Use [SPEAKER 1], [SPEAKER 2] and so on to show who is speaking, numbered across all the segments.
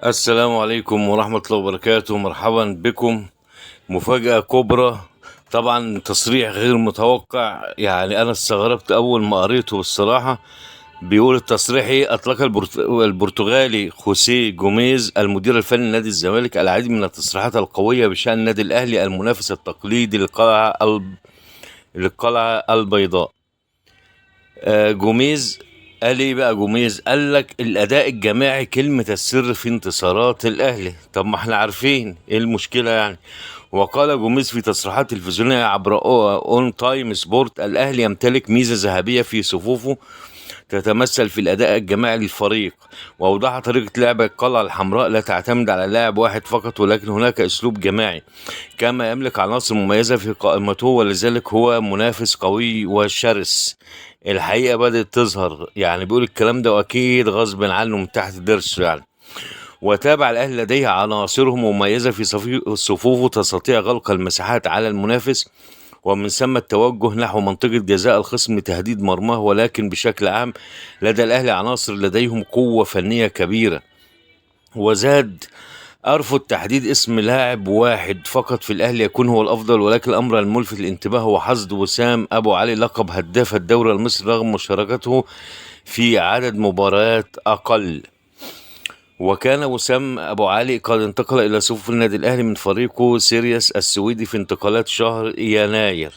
[SPEAKER 1] السلام عليكم ورحمة الله وبركاته. مرحبا بكم. مفاجأة كبرى، طبعا تصريح غير متوقع. يعني أنا استغربت أول ما قريته بالصراحة. بيقول التصريح إيه: أطلق البرتغالي خوسيه جوميز المدير الفني لنادي الزمالك العديد من التصريحات القوية بشأن النادي الأهلي المنافس التقليدي للقلعة البيضاء. جوميز قال ايه بقى؟ جوميز قال لك الاداء الجماعي كلمة السر في انتصارات الاهلي. طب ما احنا عارفين ايه المشكلة يعني. وقال جوميز في تصريحات تلفزيونية عبر اون تايم سبورت: الاهلي يمتلك ميزة ذهبية في صفوفه تتمثل في الاداء الجماعي للفريق. واوضح طريقة لعب القلعة الحمراء لا تعتمد على لاعب واحد فقط، ولكن هناك اسلوب جماعي كما يملك عناصر مميزة في قائمته، ولذلك هو منافس قوي وشرس. الحقيقة بدأت تظهر، يعني بيقول الكلام ده وأكيد غصب عنه من تحت درسه يعني. وتابع الأهلي لديه عناصره مميزة في صفوفه تستطيع غلق المساحات على المنافس، ومن ثم التوجه نحو منطقة جزاء الخصم لتهديد مرماه. ولكن بشكل عام لدى الأهلي عناصر لديهم قوة فنية كبيرة. وزاد: أرفض تحديد اسم لاعب واحد فقط في الأهلي يكون هو الأفضل، ولكن الأمر الملفت للانتباه هو حصد وسام أبو علي لقب هداف الدوري المصري رغم مشاركته في عدد مباريات أقل. وكان وسام أبو علي قد انتقل إلى صفوف النادي الأهلي من فريقه سيريس السويدي في انتقالات شهر يناير.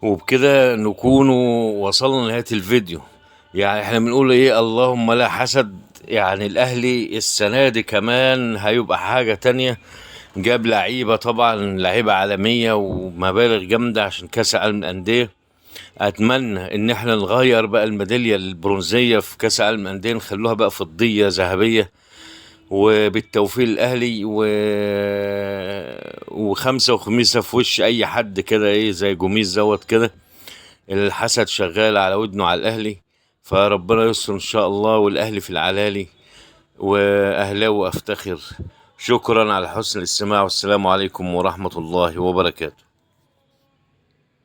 [SPEAKER 1] وبكده نكون وصلنا لنهاية الفيديو. يعني احنا بنقول ايه؟ اللهم لا حسد. يعني الاهلي السنة دي كمان هيبقى حاجة تانية. جاب لعيبة، طبعا لعيبة عالمية ومبالغ جامدة عشان كاس العالم للأندية. اتمنى ان احنا نغير بقى الميدالية البرونزية في كاس العالم للأندية، نخلوها بقى فضية ذهبية. وبالتوفيق الاهلي وخمسة وخميسة في وش اي حد كده، ايه زي جوميز زوت كده. الحسد شغال على ودنه على الاهلي. فربنا يستر ان شاء الله، والاهلي في العلالي، واهلاوي افتخر. شكرا على حسن الاستماع، والسلام عليكم ورحمة الله وبركاته.